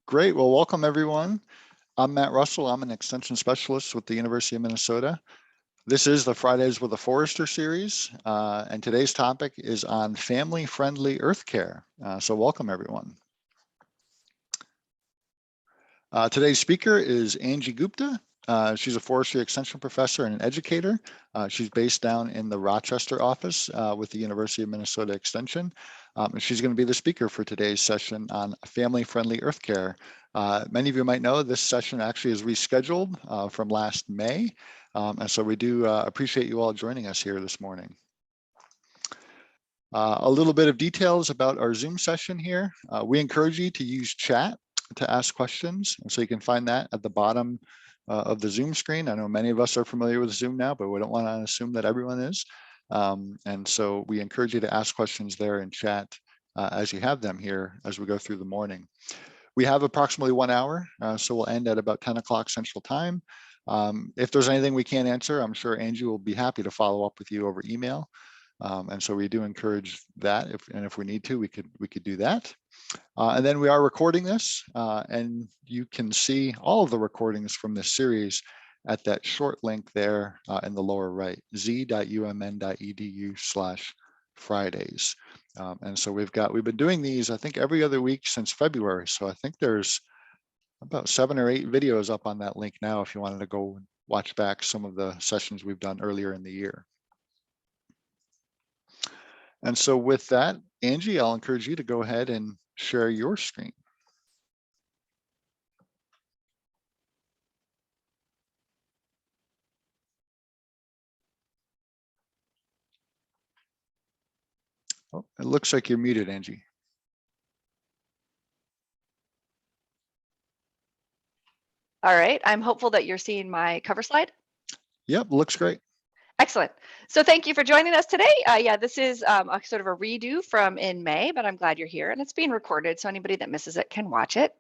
Great. Well, welcome everyone. I'm Matt Russell. I'm an extension specialist with the University of Minnesota. This is the Fridays with a Forester series, and today's topic is on family-friendly earth care. So welcome everyone. Today's speaker is Angela Gupta. She's a forestry extension professor and an educator. She's based down in the Rochester office with the University of Minnesota Extension. And she's going to be the speaker for today's session on family-friendly earth care. Many of you might know this session actually is rescheduled from last May. And so we do appreciate you all joining us here this morning. A little bit of details about our Zoom session here. We encourage you to use chat to ask questions. And so you can find that at the bottom of the Zoom screen. I know many of us are familiar with Zoom now, but we don't want to assume that everyone is. And so we encourage you to ask questions there in chat as you have them here as we go through the morning. We have approximately 1 hour, so we'll end at about 10 o'clock Central Time. If there's anything we can't answer, I'm sure Angie will be happy to follow up with you over email. And so we do encourage that, if we need to, we could do that. And then we are recording this, and you can see all of the recordings from this series at that short link there in the lower right, z.umn.edu/Fridays. And so we've been doing these, I think, every other week since February. So I think there's about 7 or 8 videos up on that link now if you wanted to go and watch back some of the sessions we've done earlier in the year. And so with that, Angie, I'll encourage you to go ahead and share your screen. Oh, it looks like you're muted, Angie. All right, I'm hopeful that you're seeing my cover slide. Yep, looks great. Excellent. So thank you for joining us today. Yeah, this is a sort of a redo from in May, but I'm glad you're here and it's being recorded, so anybody that misses it can watch it.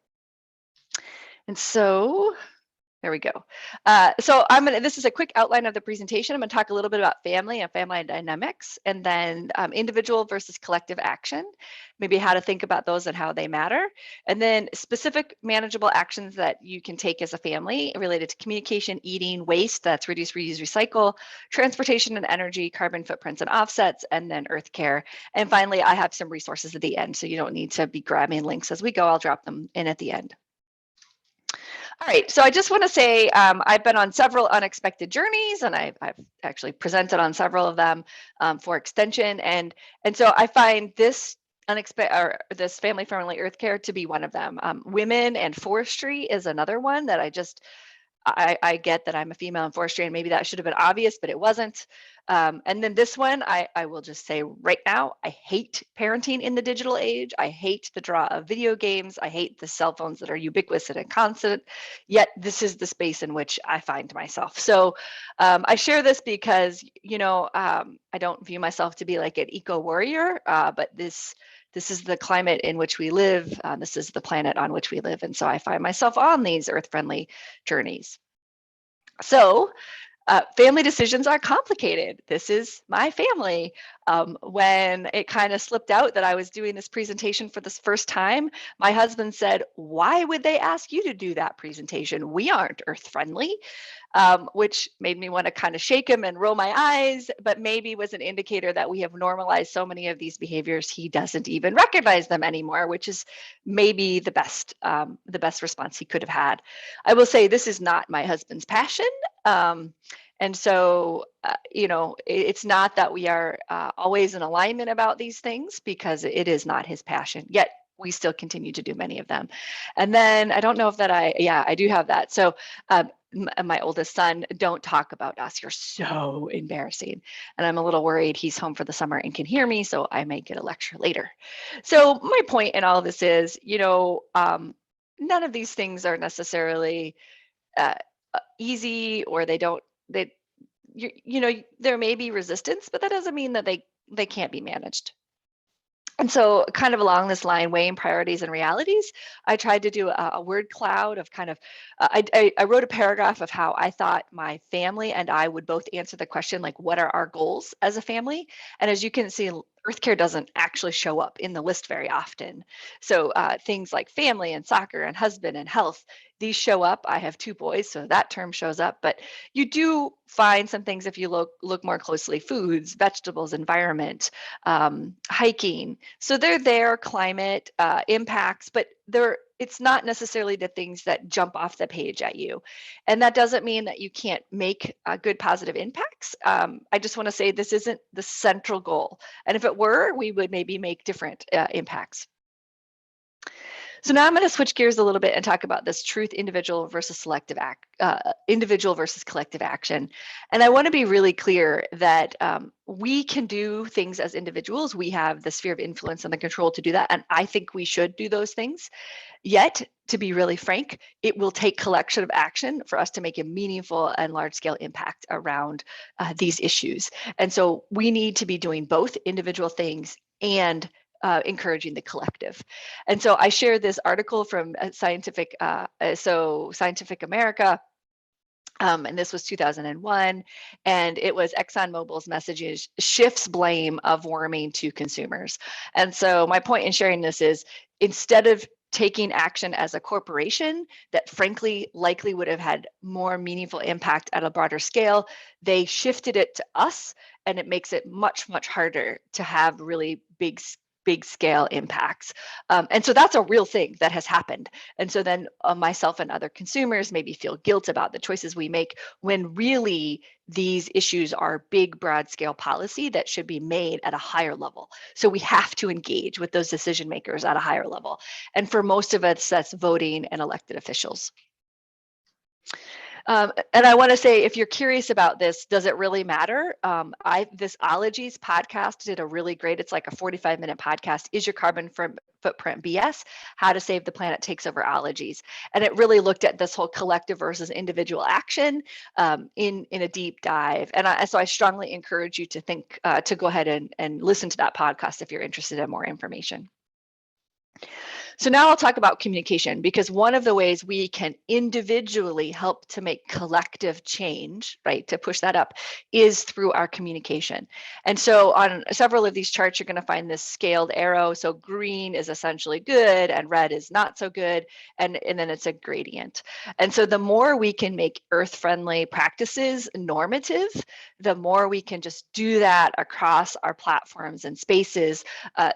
And so there we go. So this is a quick outline of the presentation. I'm going to talk a little bit about family and family dynamics, and then individual versus collective action, maybe how to think about those and how they matter, and then specific manageable actions that you can take as a family related to communication, eating, waste, that's reduce, reuse, recycle, transportation and energy, carbon footprints and offsets, and then earth care. And finally, I have some resources at the end, so you don't need to be grabbing links as we go. I'll drop them in at the end. All right, so I just want to say I've been on several unexpected journeys, and I've actually presented on several of them for extension, and so I find this this family-friendly earth care to be one of them. Women and forestry is another one that I get that I'm a female in forestry, and maybe that should have been obvious, but it wasn't. And then this one, I will just say right now, I hate parenting in the digital age. I hate the draw of video games. I hate the cell phones that are ubiquitous and constant, yet this is the space in which I find myself. So I share this because, I don't view myself to be like an eco warrior, but this is the climate in which we live. This is the planet on which we live. And so I find myself on these earth-friendly journeys. So family decisions are complicated. This is my family. When it kind of slipped out that I was doing this presentation for this first time, my husband said, "Why would they ask you to do that presentation? We aren't earth-friendly." Which made me want to kind of shake him and roll my eyes, but maybe was an indicator that we have normalized so many of these behaviors he doesn't even recognize them anymore, which is maybe the best response he could have had. I will say this is not my husband's passion. And so, it's not that we are always in alignment about these things, because it is not his passion, yet we still continue to do many of them. And then I don't know if that I do have that. So my oldest son, "Don't talk about us. You're so embarrassing." And I'm a little worried he's home for the summer and can hear me, so I may get a lecture later. So my point in all of this is, none of these things are necessarily easy, or there may be resistance, but that doesn't mean that they can't be managed. And so kind of along this line, weighing priorities and realities, I tried to do a word cloud of kind of, I wrote a paragraph of how I thought my family and I would both answer the question, like, what are our goals as a family? And as you can see Earth care doesn't actually show up in the list very often. So things like family and soccer and husband and health, these show up. I have 2 boys, so that term shows up, but you do find some things if you look more closely: foods, vegetables, environment, hiking. So they're there, climate, impacts, but it's not necessarily the things that jump off the page at you. And that doesn't mean that you can't make good positive impacts. I just want to say this isn't the central goal. And if it were, we would maybe make different impacts. So now I'm going to switch gears a little bit and talk about this truth individual versus individual versus collective action. And I want to be really clear that we can do things as individuals. We have the sphere of influence and the control to do that. And I think we should do those things. Yet, to be really frank, it will take collection of action for us to make a meaningful and large scale impact around these issues. And so we need to be doing both individual things and encouraging the collective. And so I shared this article from Scientific America. And this was 2001, and it was ExxonMobil's messages shifts blame of warming to consumers. And so my point in sharing this is, instead of taking action as a corporation that frankly likely would have had more meaningful impact at a broader scale, they shifted it to us, and it makes it much, much harder to have really big scale impacts. And so that's a real thing that has happened. And so then myself and other consumers maybe feel guilt about the choices we make, when really these issues are big, broad scale policy that should be made at a higher level. So we have to engage with those decision makers at a higher level. And for most of us, that's voting and elected officials. And I want to say, if you're curious about this, does it really matter? This Ologies podcast did a really great, it's like a 45-minute podcast, Is Your Carbon Footprint BS? How to Save the Planet Takes Over Ologies. And it really looked at this whole collective versus individual action in a deep dive. And so I strongly encourage you to go ahead and listen to that podcast if you're interested in more information. So now I'll talk about communication, because one of the ways we can individually help to make collective change, right, to push that up, is through our communication. And so on several of these charts, you're going to find this scaled arrow. So green is essentially good and red is not so good. And then it's a gradient. And so the more we can make earth-friendly practices normative, the more we can just do that across our platforms and spaces,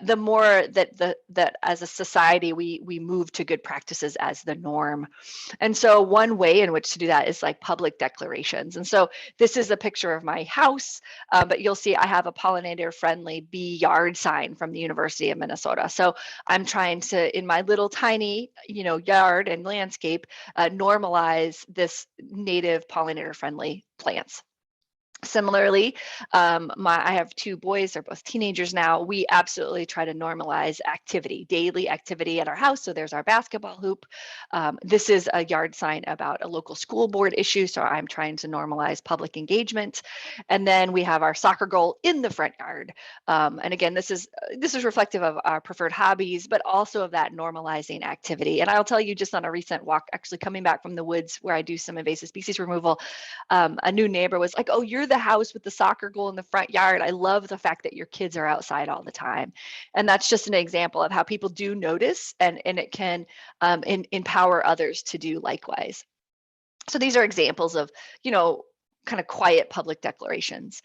the more that as a society we move to good practices as the norm. And so one way in which to do that is like public declarations. And so this is a picture of my house, but you'll see I have a pollinator-friendly bee yard sign from the University of Minnesota. So I'm trying to, in my little tiny, yard and landscape, normalize this native pollinator-friendly plants. Similarly, I have 2 boys, they're both teenagers now. We absolutely try to normalize activity, daily activity at our house. So there's our basketball hoop. This is a yard sign about a local school board issue. So I'm trying to normalize public engagement. And then we have our soccer goal in the front yard. And again, this is reflective of our preferred hobbies, but also of that normalizing activity. And I'll tell you, just on a recent walk, actually coming back from the woods where I do some invasive species removal, a new neighbor was like, "Oh, you're the house with the soccer goal in the front yard. I love the fact that your kids are outside all the time." And that's just an example of how people do notice, and it can empower others to do likewise. So these are examples of, kind of quiet public declarations.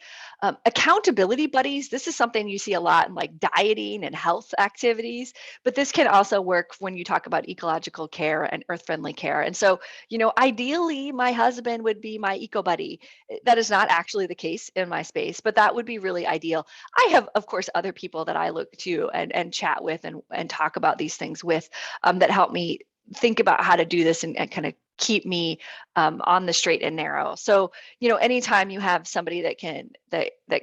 Accountability buddies, this is something you see a lot in like dieting and health activities, but this can also work when you talk about ecological care and earth-friendly care. And so, ideally my husband would be my eco buddy. That is not actually the case in my space, but that would be really ideal. I have, of course, other people that I look to and chat with and talk about these things with, that help me think about how to do this and kind of keep me on the straight and narrow. So, anytime you have somebody that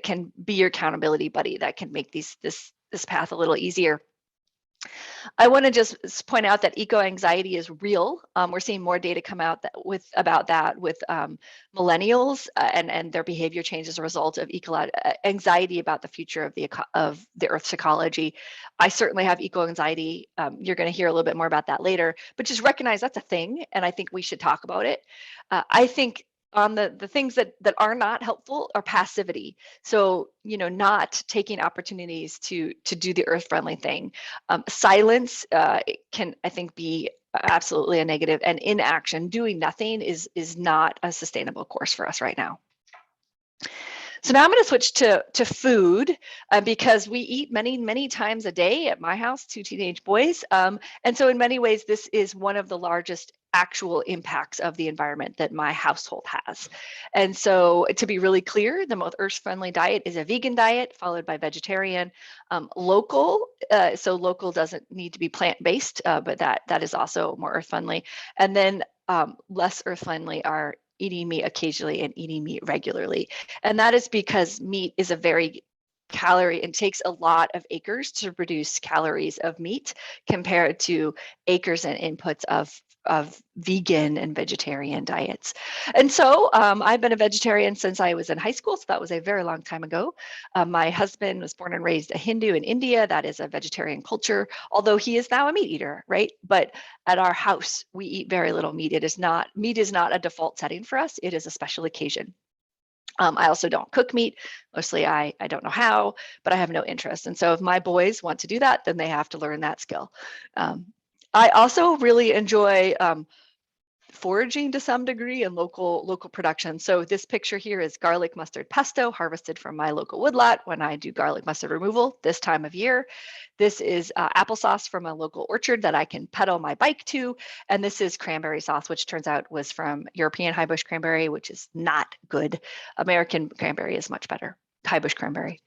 can be your accountability buddy, that can make this path a little easier. I want to just point out that eco-anxiety is real. We're seeing more data come out about that with millennials and their behavior change as a result of anxiety about the future of the Earth's ecology. I certainly have eco-anxiety. You're going to hear a little bit more about that later, but just recognize that's a thing, and I think we should talk about it. I think on the things that are not helpful are passivity. So, not taking opportunities to do the earth friendly thing. Silence can, I think, be absolutely a negative, and inaction, doing nothing, is not a sustainable course for us right now. So now I'm going to switch to food, because we eat many times a day at my house, 2 teenage boys. And so in many ways, this is one of the largest actual impacts of the environment that my household has. And so, to be really clear, the most earth-friendly diet is a vegan diet, followed by vegetarian. Local, so local doesn't need to be plant-based, but that is also more earth-friendly. And then less earth-friendly are eating meat occasionally and eating meat regularly. And that is because meat is a very calorie and takes a lot of acres to produce calories of meat compared to acres and inputs of vegan and vegetarian diets. And so I've been a vegetarian since I was in high school, so that was a very long time ago. My husband was born and raised a Hindu in India. That is a vegetarian culture, although he is now a meat eater, right? But at our house, we eat very little meat. Meat is not a default setting for us. It is a special occasion. I also don't cook meat. Mostly I don't know how, but I have no interest. And so if my boys want to do that, then they have to learn that skill. I also really enjoy foraging to some degree and local production. So this picture here is garlic mustard pesto harvested from my local woodlot when I do garlic mustard removal this time of year. This is applesauce from a local orchard that I can pedal my bike to. And this is cranberry sauce, which turns out was from European high bush cranberry, which is not good. American cranberry is much better, high bush cranberry.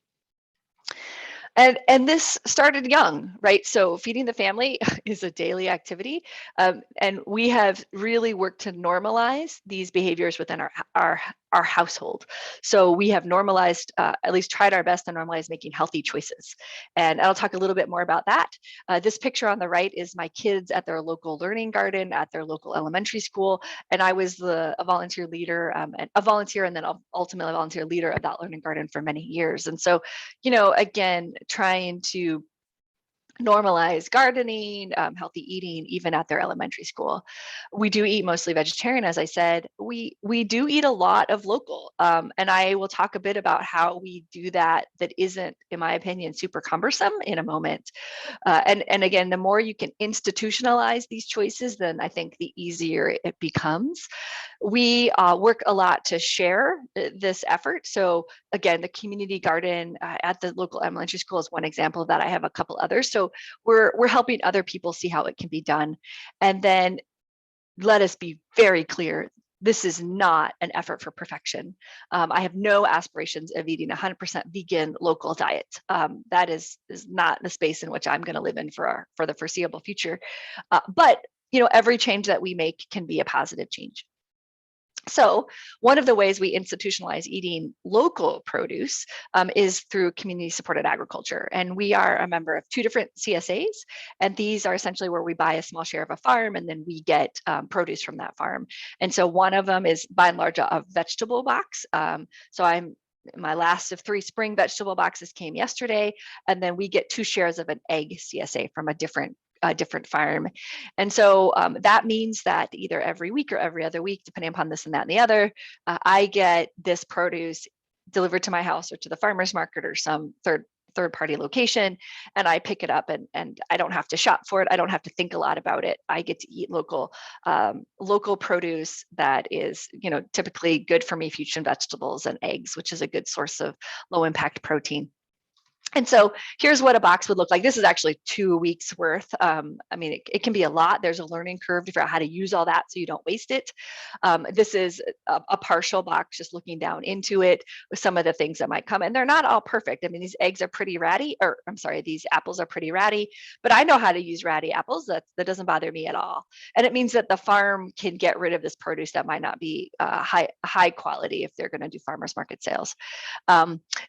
And this started young, right? So feeding the family is a daily activity. And we have really worked to normalize these behaviors within our household. So we have normalized, at least tried our best to normalize making healthy choices. And I'll talk a little bit more about that. This picture on the right is my kids at their local learning garden at their local elementary school. And I was a volunteer leader, and then ultimately a volunteer leader of that learning garden for many years. And so, again, trying to normalize gardening, healthy eating, even at their elementary school. We do eat mostly vegetarian, as I said. We do eat a lot of local, and I will talk a bit about how we do that isn't, in my opinion, super cumbersome in a moment. And again, the more you can institutionalize these choices, then I think the easier it becomes. We work a lot to share this effort. So again, the community garden at the local elementary school is one example of that. I have a couple others. So we're helping other people see how it can be done. And then let us be very clear, this is not an effort for perfection. I have no aspirations of eating 100% vegan local diet. That is not the space in which I'm going to live in for the foreseeable future. But every change that we make can be a positive change. So one of the ways we institutionalize eating local produce is through community-supported agriculture. And we are a member of 2 different CSAs. And these are essentially where we buy a small share of a farm and then we get produce from that farm. And so one of them is by and large a vegetable box. My last of 3 spring vegetable boxes came yesterday. And then we get 2 shares of an egg CSA from a different farm. And so that means that either every week or every other week, depending upon this and that and the other, I get this produce delivered to my house or to the farmer's market or some third party location, and I pick it up and I don't have to shop for it. I don't have to think a lot about it. I get to eat local produce that is, typically good for me, fruits and vegetables and eggs, which is a good source of low impact protein. And so here's what a box would look like. This is actually 2 weeks worth. It can be a lot. There's a learning curve to figure out how to use all that so you don't waste it. This is a partial box, just looking down into it with some of the things that might come. And they're not all perfect. These eggs are pretty ratty, these apples are pretty ratty, but I know how to use ratty apples. That doesn't bother me at all. And it means that the farm can get rid of this produce that might not be high quality if they're going to do farmers market sales.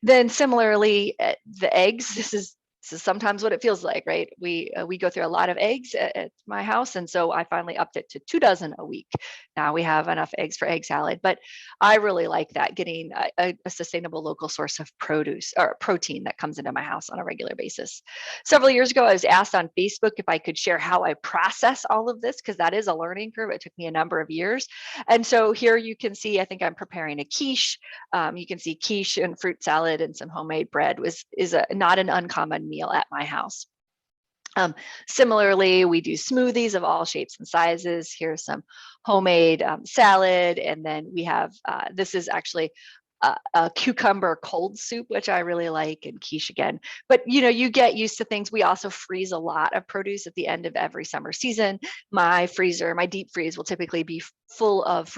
Then similarly, the eggs, this is this is sometimes what it feels like, right? We go through a lot of eggs at my house, and so I finally upped it to 2 dozen a week. Now we have enough eggs for egg salad, but I really like that, getting a sustainable local source of produce or protein that comes into my house on a regular basis. Several years ago, I was asked on Facebook if I could share how I process all of this, because that is a learning curve. It took me a number of years. And so here you can see, I think I'm preparing a quiche. You can see quiche and fruit salad and some homemade bread is not an uncommon meal at my house. Similarly, we do smoothies of all shapes and sizes. Here's some homemade salad. And then we have, this is actually a cucumber cold soup, which I really like, and quiche again. But you get used to things. We also freeze a lot of produce at the end of every summer season. My deep freeze will typically be full of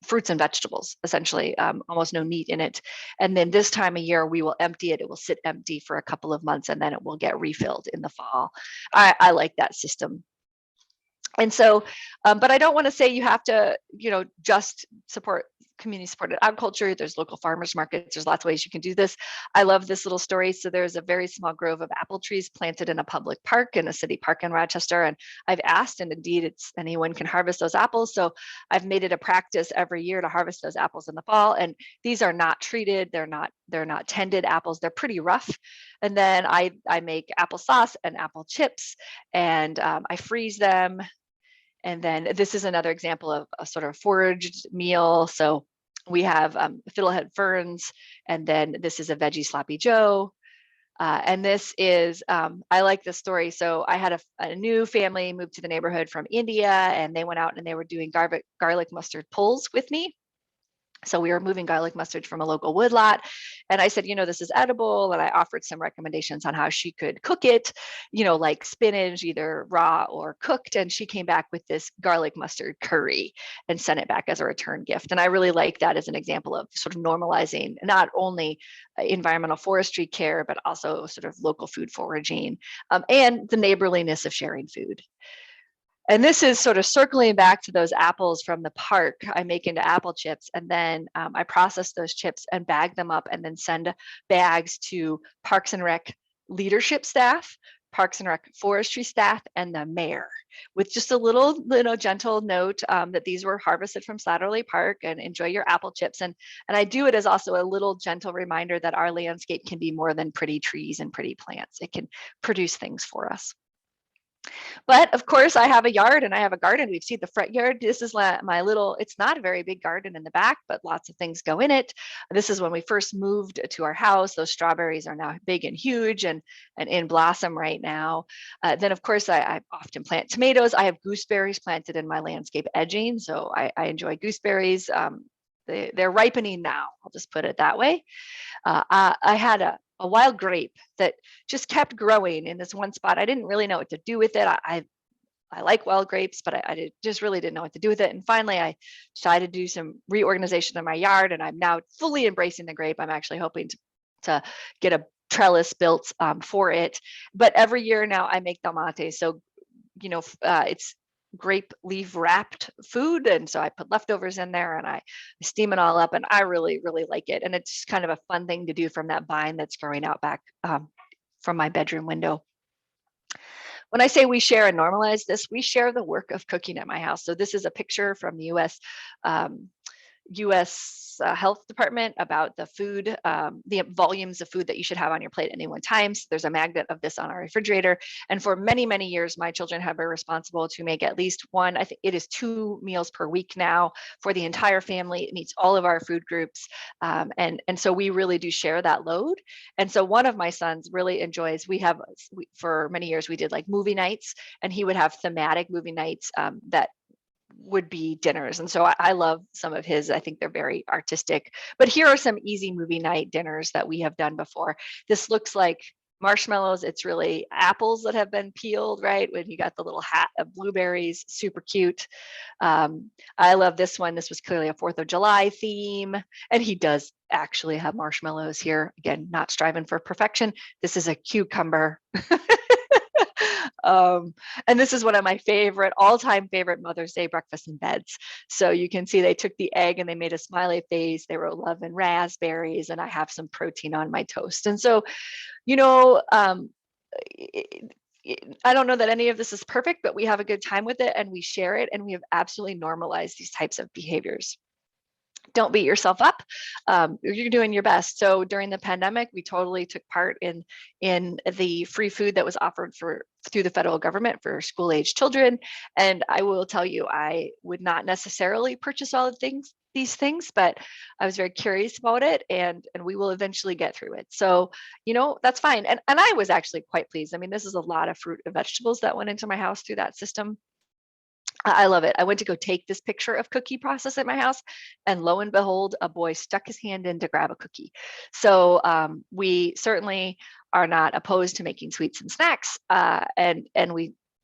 fruits and vegetables, essentially, almost no meat in it. And then this time of year, we will empty it. It will sit empty for a couple of months, and then it will get refilled in the fall. I like that system. And so, but I don't want to say you have to, just support community supported agriculture. There's local farmers markets. There's lots of ways you can do this. I love this little story. So there's a very small grove of apple trees planted in a public park, in a city park in Rochester. And I've asked, and indeed anyone can harvest those apples. So I've made it a practice every year to harvest those apples in the fall. And these are not treated. They're not tended apples. They're pretty rough. And then I make applesauce and apple chips, and I freeze them. And then this is another example of a sort of foraged meal. So we have fiddlehead ferns, and then this is a veggie sloppy joe. And this is, I like this story. So I had a new family moved to the neighborhood from India, and they went out and they were doing garlic mustard pulls with me. So we were moving garlic mustard from a local woodlot. And I said, this is edible. And I offered some recommendations on how she could cook it, like spinach, either raw or cooked. And she came back with this garlic mustard curry and sent it back as a return gift. And I really like that as an example of sort of normalizing not only environmental forestry care, but also sort of local food foraging, and the neighborliness of sharing food. And this is sort of circling back to those apples from the park I make into apple chips. And then I process those chips and bag them up, and then send bags to Parks and Rec leadership staff, Parks and Rec forestry staff, and the mayor, with just a little gentle note that these were harvested from Slatterly Park, and enjoy your apple chips. And I do it as also a little gentle reminder that our landscape can be more than pretty trees and pretty plants. It can produce things for us. But of course, I have a yard and I have a garden. We've seen the front yard. This is my little, it's not a very big garden in the back, but lots of things go in it. This is when we first moved to our house. Those strawberries are now big and huge and in blossom right now. Then of course, I often plant tomatoes. I have gooseberries planted in my landscape edging. So I enjoy gooseberries. They're ripening now. I'll just put it that way. I had a wild grape that just kept growing in this one spot. I didn't really know what to do with it. I like wild grapes, but I just really didn't know what to do with it. And finally, I decided to do some reorganization in my yard, and I'm now fully embracing the grape. I'm actually hoping to get a trellis built for it. But every year now I make dalmate. So, it's grape leaf wrapped food, and so I put leftovers in there and I steam it all up, and I really like it. And it's kind of a fun thing to do from that vine that's growing out back from my bedroom window. When I say we share and normalize this, we share the work of cooking at my house. So this is a picture from the U.S. Health Department about the food, the volumes of food that you should have on your plate at any one time. So there's a magnet of this on our refrigerator. And for many, many years, my children have been responsible to make at least one, I think it is 2 meals per week now for the entire family. It meets all of our food groups. And so we really do share that load. And so one of my sons really enjoys, for many years, we did like movie nights, and he would have thematic movie nights that would be dinners. And so I love some of his. I think they're very artistic. But here are some easy movie night dinners that we have done before. This looks like marshmallows. It's really apples that have been peeled, right? When you got the little hat of blueberries, super cute. I love this one. This was clearly a 4th of July theme. And he does actually have marshmallows here. Again, not striving for perfection. This is a cucumber. And this is one of my all-time favorite Mother's Day breakfasts in beds. So you can see they took the egg and they made a smiley face. They wrote love and raspberries, and I have some protein on my toast. And so, I don't know that any of this is perfect, but we have a good time with it and we share it, and we have absolutely normalized these types of behaviors. Don't beat yourself up. You're doing your best. So during the pandemic, we totally took part in the free food that was offered through the federal government for school-age children. And I will tell you, I would not necessarily purchase all of these things, but I was very curious about it, and we will eventually get through it. So, that's fine. And I was actually quite pleased. I mean, this is a lot of fruit and vegetables that went into my house through that system. I love it. I went to go take this picture of cookie process at my house, and lo and behold, a boy stuck his hand in to grab a cookie. So we certainly are not opposed to making sweets and snacks, and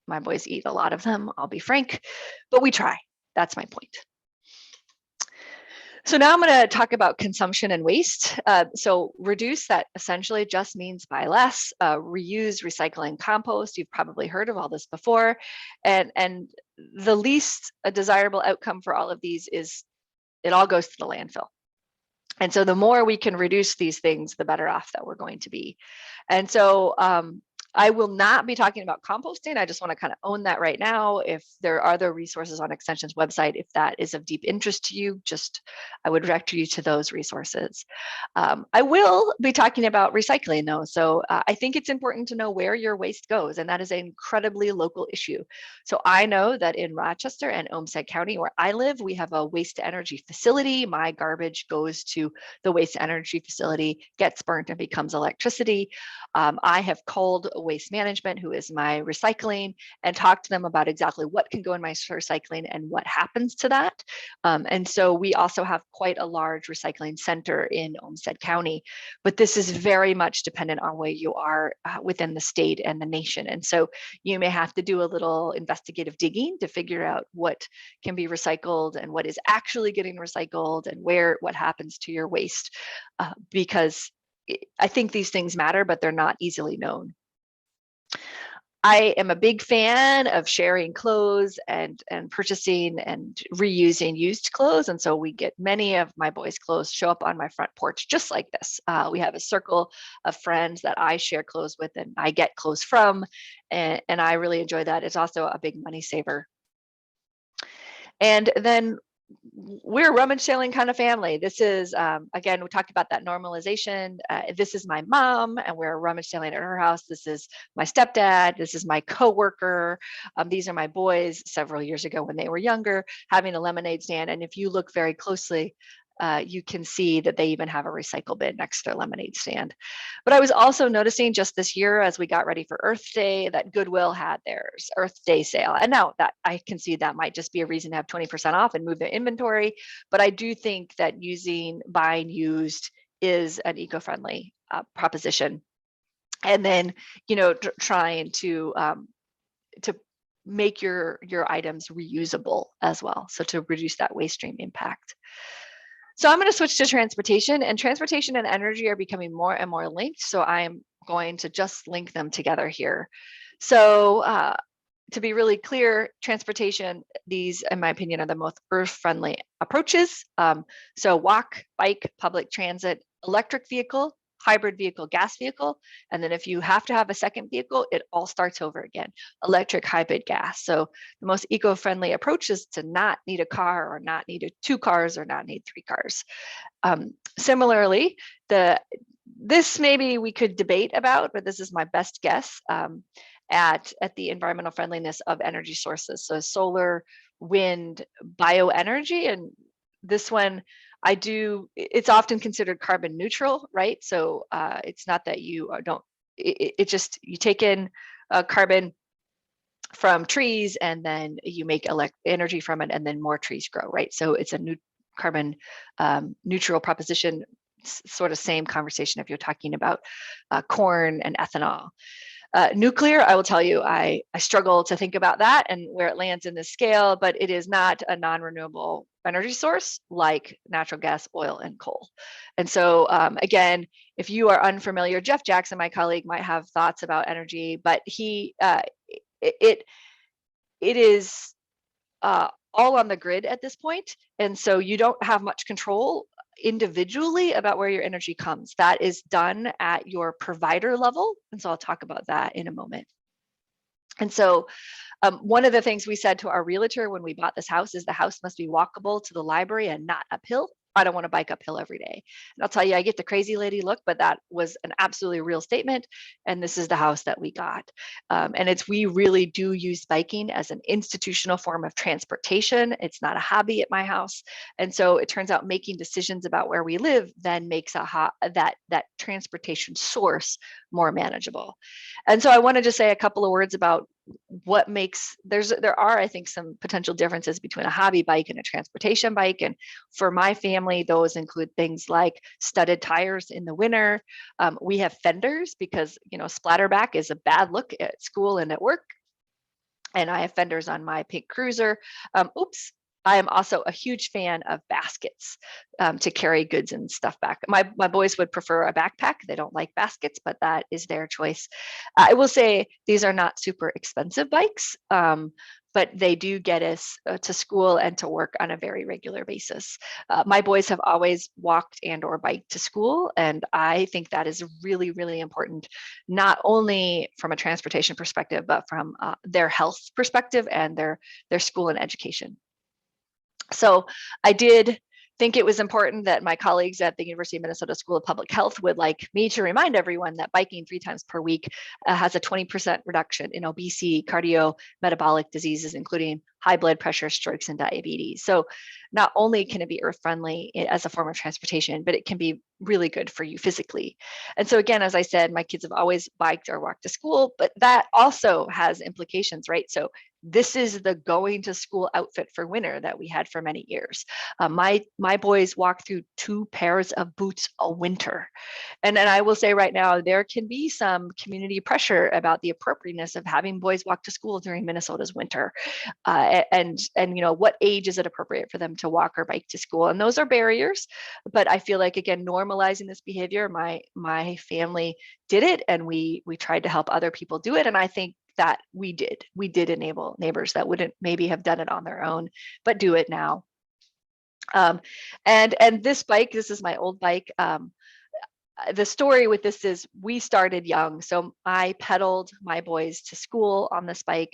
my boys eat a lot of them, I'll be frank, but we try. That's my point. So now I'm going to talk about consumption and waste. So reduce, that essentially just means buy less, reuse, recycle, and compost. You've probably heard of all this before. And the least desirable outcome for all of these is it all goes to the landfill. And so the more we can reduce these things, the better off that we're going to be. And so I will not be talking about composting. I just want to kind of own that right now. If there are other resources on Extension's website, if that is of deep interest to you, I would direct you to those resources. I will be talking about recycling though. So I think it's important to know where your waste goes, and that is an incredibly local issue. So I know that in Rochester and Olmsted County, where I live, we have a waste to energy facility. My garbage goes to the waste to energy facility, gets burnt, and becomes electricity. I have called Waste Management, who is my recycling, and talked to them about exactly what can go in my recycling and what happens to that. And so we also have quite a large recycling center in Olmsted County, but this is very much dependent on where you are within the state and the nation. And so you may have to do a little investigative digging to figure out what can be recycled and what is actually getting recycled and what happens to your waste, because I think these things matter, but they're not easily known. I am a big fan of sharing clothes and purchasing and reusing used clothes. And so we get many of my boys' clothes show up on my front porch just like this. We have a circle of friends that I share clothes with and I get clothes from, and I really enjoy that. It's also a big money saver. And then we're a rummage sailing kind of family. This is, again, we talked about that normalization. This is my mom, and we're rummage sailing at her house. This is my stepdad. This is my coworker. These are my boys several years ago when they were younger, having a lemonade stand. And if you look very closely, you can see that they even have a recycle bin next to their lemonade stand. But I was also noticing just this year, as we got ready for Earth Day, that Goodwill had theirs Earth Day sale. And now that I can see that might just be a reason to have 20% off and move their inventory. But I do think that buying used is an eco-friendly proposition. And then, trying to make your items reusable as well. So to reduce that waste stream impact. So I'm going to switch to transportation, and transportation and energy are becoming more and more linked. So I'm going to just link them together here. So to be really clear, transportation, these, in my opinion, are the most earth-friendly approaches. So walk, bike, public transit, electric vehicle, hybrid vehicle, gas vehicle. And then if you have to have a second vehicle, it all starts over again. Electric, hybrid, gas. So the most eco-friendly approach is to not need a car, or not need 2 cars, or not need 3 cars. Similarly, this maybe we could debate about, but this is my best guess at the environmental friendliness of energy sources. So solar, wind, bioenergy, and this one, it's often considered carbon neutral, right? So it's not that you just, you take in carbon from trees and then you make energy from it, and then more trees grow, right? So it's a new carbon neutral proposition, sort of same conversation if you're talking about corn and ethanol. Nuclear, I will tell you, I struggle to think about that and where it lands in this scale, but it is not a non-renewable energy source like natural gas, oil, and coal. And so again, if you are unfamiliar, Jeff Jackson, my colleague, might have thoughts about energy, but it is all on the grid at this point. And so you don't have much control individually about where your energy comes. That is done at your provider level. And so I'll talk about that in a moment. And so one of the things we said to our realtor when we bought this house is the house must be walkable to the library and not uphill. I don't want to bike uphill every day. And I'll tell you, I get the crazy lady look, but that was an absolutely real statement. And this is the house that we got. And we really do use biking as an institutional form of transportation. It's not a hobby at my house. And so it turns out making decisions about where we live then makes that transportation source more manageable. And so I want to just say a couple of words about what makes there are, I think, some potential differences between a hobby bike and a transportation bike. And for my family, those include things like studded tires in the winter. We have fenders because, splatterback is a bad look at school and at work. And I have fenders on my pink cruiser. I am also a huge fan of baskets to carry goods and stuff back. My boys would prefer a backpack. They don't like baskets, but that is their choice. I will say these are not super expensive bikes, but they do get us to school and to work on a very regular basis. My boys have always walked and or biked to school, and I think that is really, really important, not only from a transportation perspective, but from their health perspective and their school and education. So I did think it was important that my colleagues at the University of Minnesota School of Public Health would like me to remind everyone that biking 3 times per week has a 20% reduction in obesity, cardiometabolic diseases, including high blood pressure, strokes, and diabetes. So not only can it be earth friendly as a form of transportation, but it can be really good for you physically. And so again, as I said, my kids have always biked or walked to school, but that also has implications, right? So this is the going to school outfit for winter that we had for many years. My boys walk through 2 pairs of boots a winter. And then I will say right now, there can be some community pressure about the appropriateness of having boys walk to school during Minnesota's winter. And what age is it appropriate for them to walk or bike to school? And those are barriers. But I feel like, again, normalizing this behavior, my family did it, and we tried to help other people do it. And I think that we did enable neighbors that wouldn't maybe have done it on their own, but do it now. And this bike, this is my old bike. The story with this is we started young. So I pedaled my boys to school on this bike,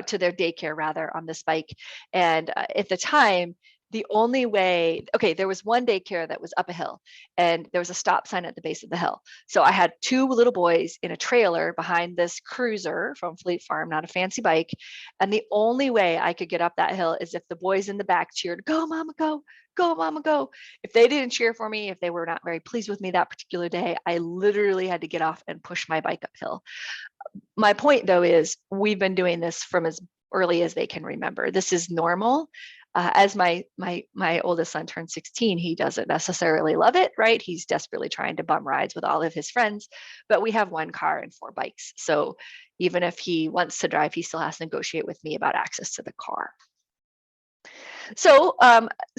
to their daycare rather, on this bike. And at the time, the only way, there was one daycare that was up a hill and there was a stop sign at the base of the hill. So I had 2 little boys in a trailer behind this cruiser from Fleet Farm, not a fancy bike. And the only way I could get up that hill is if the boys in the back cheered, "Go, mama, go, go, mama, go." If they didn't cheer for me, if they were not very pleased with me that particular day, I literally had to get off and push my bike uphill. My point, though, is we've been doing this from as early as they can remember. This is normal. As my oldest son turned 16, he doesn't necessarily love it, right? He's desperately trying to bum rides with all of his friends, but we have 1 car and 4 bikes. So even if he wants to drive, he still has to negotiate with me about access to the car. So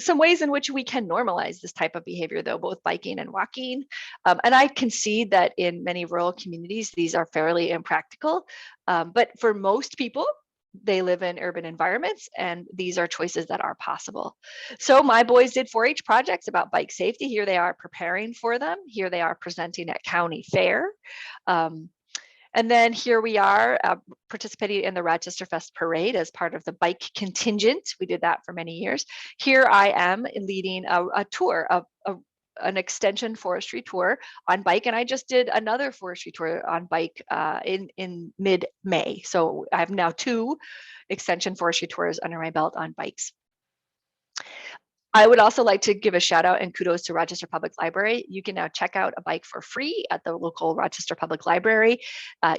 some ways in which we can normalize this type of behavior, though, both biking and walking. And I concede that in many rural communities, these are fairly impractical. But for most people, they live in urban environments, and these are choices that are possible. So my boys did 4-H projects about bike safety. Here they are preparing for them. Here they are presenting at county fair. And then here we are participating in the Rochester Fest Parade as part of the bike contingent. We did that for many years. Here I am leading a tour of an extension forestry tour on bike, and I just did another forestry tour on bike in mid-May. So I have now 2 extension forestry tours under my belt on bikes. I would also like to give a shout out and kudos to Rochester Public Library. You can now check out a bike for free at the local Rochester Public Library.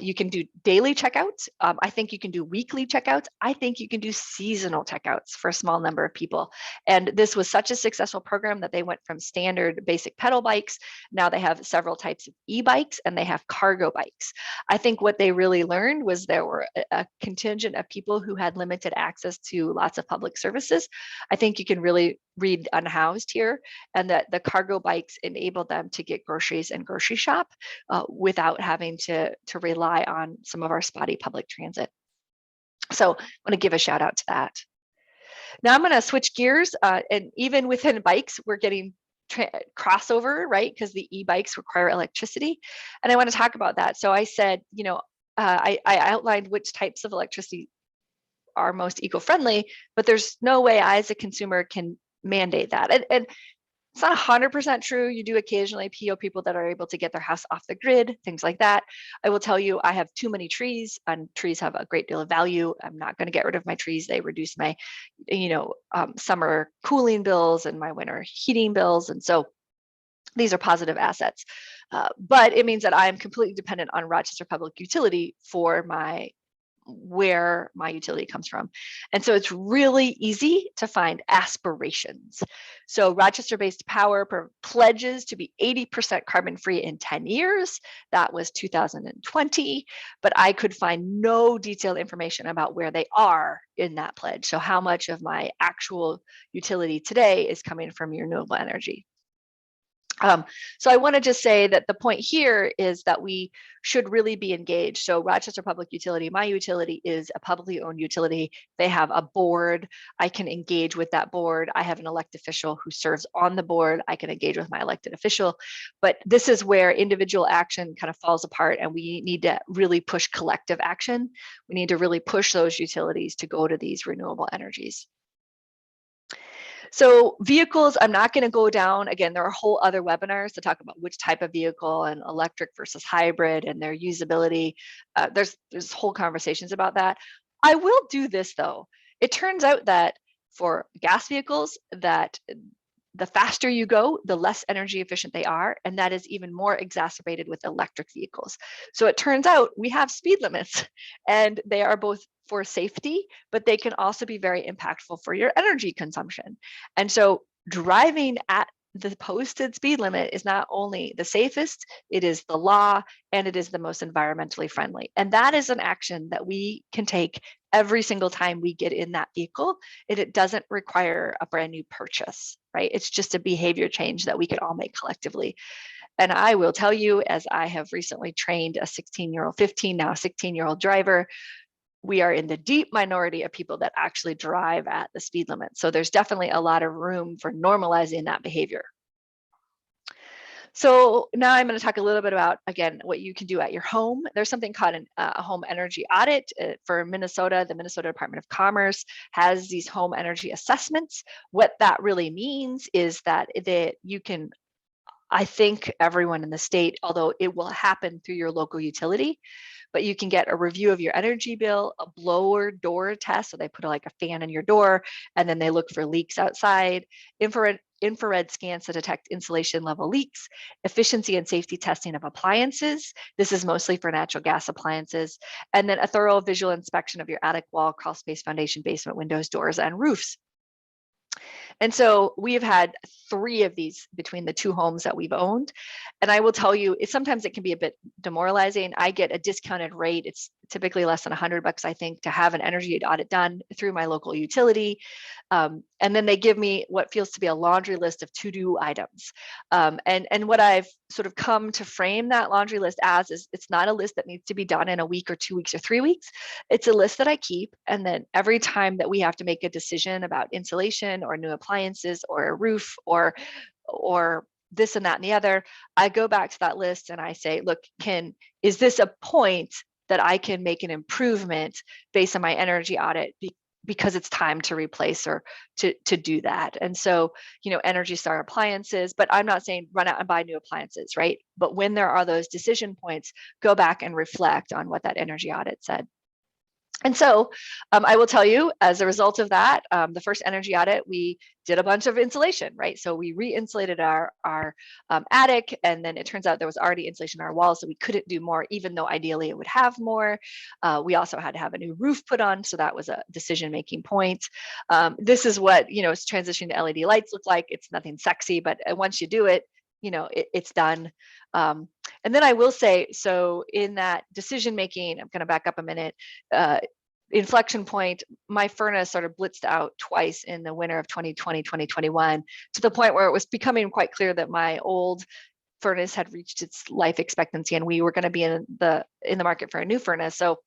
You can do daily checkouts. I think you can do weekly checkouts. I think you can do seasonal checkouts for a small number of people. And this was such a successful program that they went from standard basic pedal bikes. Now they have several types of e-bikes and they have cargo bikes. I think what they really learned was there were a contingent of people who had limited access to lots of public services. I think you can really read unhoused here, and that the cargo bikes enable them to get groceries and grocery shop without having to rely on some of our spotty public transit. So I want to give a shout out to that. Now I'm going to switch gears, and even within bikes, we're getting crossover, right? Because the e-bikes require electricity. And I want to talk about that. So I said, I outlined which types of electricity are most eco-friendly, but there's no way I as a consumer can mandate that. And it's not 100% true. You do occasionally PO people that are able to get their house off the grid, things like that. I will tell you, I have too many trees, and trees have a great deal of value. I'm not going to get rid of my trees. They reduce my, summer cooling bills and my winter heating bills. And so these are positive assets. But it means that I am completely dependent on Rochester Public Utility for where my utility comes from. And so it's really easy to find aspirations. So Rochester-based power pledges to be 80% carbon free in 10 years. That was 2020, but I could find no detailed information about where they are in that pledge. So how much of my actual utility today is coming from renewable energy. So I want to just say that the point here is that we should really be engaged. So Rochester Public Utility, my utility, is a publicly owned utility. They have a board. I can engage with that board. I have an elected official who serves on the board. I can engage with my elected official. But this is where individual action kind of falls apart, and we need to really push collective action. We need to really push those utilities to go to these renewable energies. So vehicles, I'm not going to go down. Again, there are whole other webinars to talk about which type of vehicle and electric versus hybrid and their usability. There's whole conversations about that. I will do this though. It turns out that for gas vehicles, that the faster you go, the less energy efficient they are. And that is even more exacerbated with electric vehicles. So it turns out we have speed limits, and they are both for safety, but they can also be very impactful for your energy consumption. And so driving at the posted speed limit is not only the safest, it is the law, and it is the most environmentally friendly. And that is an action that we can take every single time we get in that vehicle, and it doesn't require a brand new purchase, right? It's just a behavior change that we can all make collectively. And I will tell you, as I have recently trained a 16-year-old, 15, now 16-year-old driver, we are in the deep minority of people that actually drive at the speed limit. So there's definitely a lot of room for normalizing that behavior. So now I'm going to talk a little bit about, again, what you can do at your home. There's something called a home energy audit for Minnesota. The Minnesota Department of Commerce has these home energy assessments. What that really means is that you can, I think everyone in the state, although it will happen through your local utility, but you can get a review of your energy bill, a blower door test. So they put like a fan in your door, and then they look for leaks outside, infrared scans to detect insulation level leaks, efficiency and safety testing of appliances. This is mostly for natural gas appliances. And then a thorough visual inspection of your attic wall, crawl space, foundation, basement, windows, doors, and roofs. And so we have had 3 of these between the 2 homes that we've owned. And I will tell you, sometimes it can be a bit demoralizing. I get a discounted rate. It's typically less than $100, I think, to have an energy audit done through my local utility. And then they give me what feels to be a laundry list of to-do items. And what I've sort of come to frame that laundry list as is, it's not a list that needs to be done in a week or 2 weeks or 3 weeks. It's a list that I keep. And then every time that we have to make a decision about insulation or new appliances or a roof or this and that and the other, I go back to that list and I say, look, is this a point that I can make an improvement based on my energy audit because it's time to replace or to do that? And so, Energy Star appliances, but I'm not saying run out and buy new appliances, right? But when there are those decision points, go back and reflect on what that energy audit said. And so I will tell you, as a result of that, the first energy audit, we did a bunch of insulation, right? So we re-insulated our attic, and then it turns out there was already insulation in our walls, so we couldn't do more, even though ideally it would have more. We also had to have a new roof put on, so that was a decision-making point. This is what, transitioning to LED lights look like. It's nothing sexy, but once you do it, it's done. And then I will say, so in that decision making, I'm going to back up a minute, inflection point, my furnace sort of blitzed out twice in the winter of 2020, 2021, to the point where it was becoming quite clear that my old furnace had reached its life expectancy and we were going to be in the market for a new furnace. So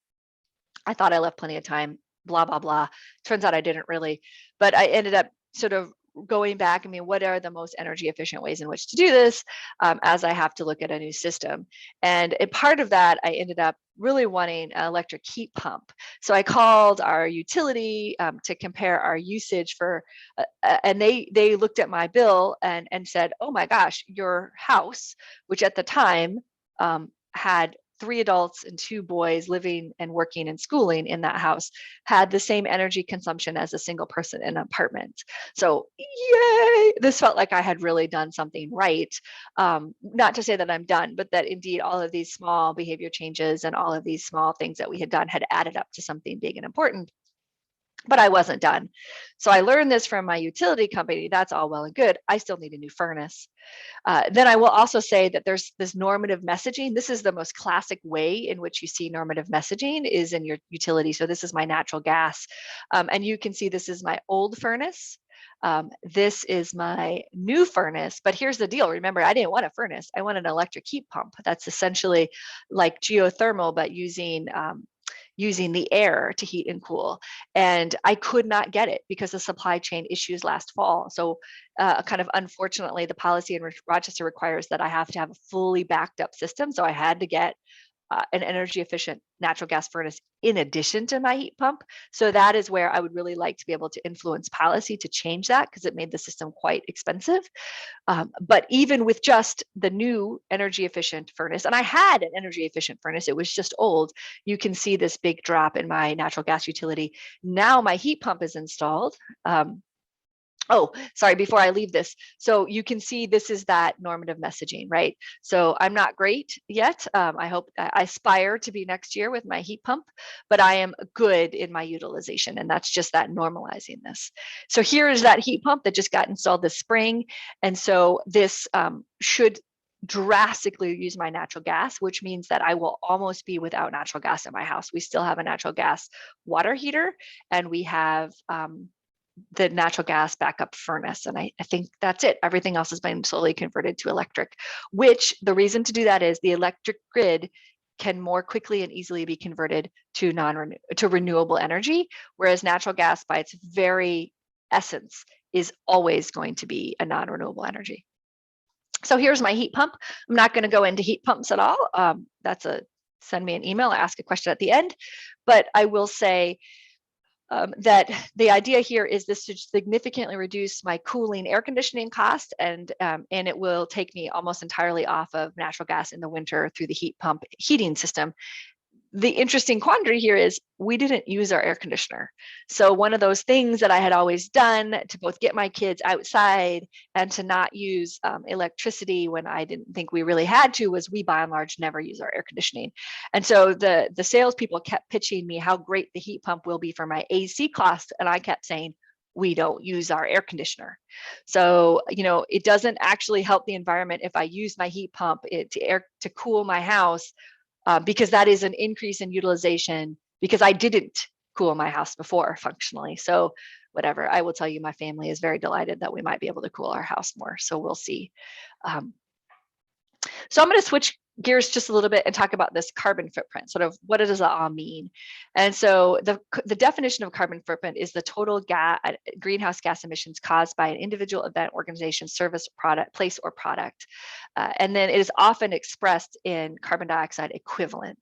I thought I left plenty of time, blah, blah, blah. Turns out I didn't really, but I ended up sort of going back, I mean, what are the most energy efficient ways in which to do this, as I have to look at a new system. And a part of that, I ended up really wanting an electric heat pump. So I called our utility to compare our usage for, and they looked at my bill and said, oh my gosh, your house, which at the time had 3 adults and 2 boys living and working and schooling in that house, had the same energy consumption as a single person in an apartment. So yay, this felt like I had really done something right. Not to say that I'm done, but that indeed all of these small behavior changes and all of these small things that we had done had added up to something big and important. But I wasn't done. So I learned this from my utility company. That's all well and good. I still need a new furnace. Then I will also say that there's this normative messaging. This is the most classic way in which you see normative messaging is in your utility. So this is my natural gas. And you can see this is my old furnace. This is my new furnace, but here's the deal. Remember, I didn't want a furnace. I wanted an electric heat pump. That's essentially like geothermal, but using the air to heat and cool. And I could not get it because of supply chain issues last fall. So kind of unfortunately, the policy in Rochester requires that I have to have a fully backed up system. So I had to get an energy efficient natural gas furnace in addition to my heat pump. So that is where I would really like to be able to influence policy to change that, because it made the system quite expensive. But even with just the new energy efficient furnace, and I had an energy efficient furnace, it was just old, you can see this big drop in my natural gas utility. Now my heat pump is installed. Oh, sorry, before I leave this. So you can see this is that normative messaging, right? So I'm not great yet. I hope I aspire to be next year with my heat pump, but I am good in my utilization. And that's just that normalizing this. So here is that heat pump that just got installed this spring. And so this should drastically use my natural gas, which means that I will almost be without natural gas in my house. We still have a natural gas water heater, and we have the natural gas backup furnace. And I think that's it. Everything else has been slowly converted to electric, which the reason to do that is the electric grid can more quickly and easily be converted to renewable energy, whereas natural gas by its very essence is always going to be a non-renewable energy. So here's my heat pump. I'm not going to go into heat pumps at all. Send me an email, ask a question at the end, but I will say that the idea here is this to significantly reduce my cooling air conditioning cost, and it will take me almost entirely off of natural gas in the winter through the heat pump heating system. The interesting quandary here is we didn't use our air conditioner. So one of those things that I had always done to both get my kids outside and to not use electricity when I didn't think we really had to was we by and large never use our air conditioning. And so the salespeople kept pitching me how great the heat pump will be for my AC cost. And I kept saying, we don't use our air conditioner. So, it doesn't actually help the environment if I use my heat pump to cool my house, because that is an increase in utilization, because I didn't cool my house before functionally. So whatever, I will tell you, my family is very delighted that we might be able to cool our house more. So we'll see. So I'm going to switch gears just a little bit and talk about this carbon footprint, sort of what does that all mean? And so the definition of carbon footprint is the total greenhouse gas emissions caused by an individual, event, organization, service, product, place, or product. And then it is often expressed in carbon dioxide equivalent.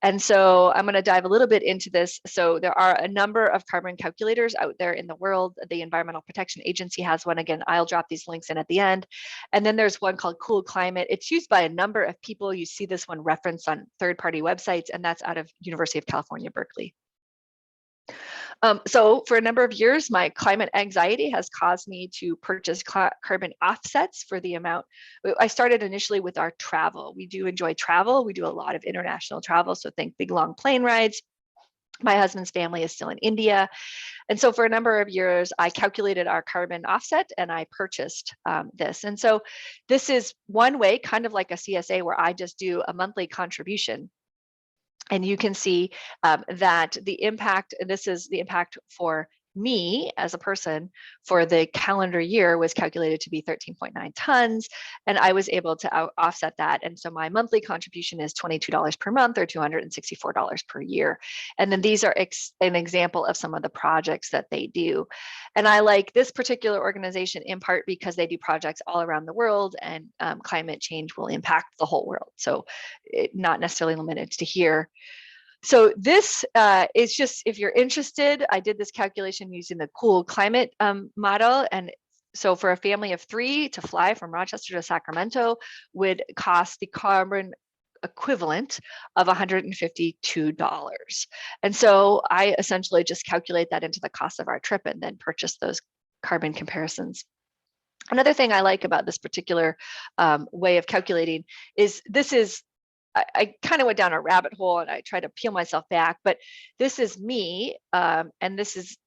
And so I'm going to dive a little bit into this. So there are a number of carbon calculators out there in the world. The Environmental Protection Agency has one. Again, I'll drop these links in at the end. And then there's one called Cool Climate. It's used by a number of people. You see this one referenced on third-party websites, and that's out of University of California, Berkeley. So for a number of years, my climate anxiety has caused me to purchase carbon offsets for the amount. I started initially with our travel. We do enjoy travel. We do a lot of international travel. So think big, long plane rides. My husband's family is still in India. And so for a number of years, I calculated our carbon offset and I purchased this. And so this is one way, kind of like a CSA, where I just do a monthly contribution. And you can see that the impact, this is the impact for me as a person for the calendar year was calculated to be 13.9 tons, and I was able to offset that. And so my monthly contribution is $22 per month or $264 per year. And then these are an example of some of the projects that they do. And I like this particular organization in part because they do projects all around the world, and climate change will impact the whole world. So not necessarily limited to here. So this is just, if you're interested, I did this calculation using the cool climate model. And so for a family of 3 to fly from Rochester to Sacramento would cost the carbon equivalent of $152. And so I essentially just calculate that into the cost of our trip and then purchase those carbon comparisons. Another thing I like about this particular way of calculating is I kind of went down a rabbit hole and I tried to peel myself back, but this is me, and this is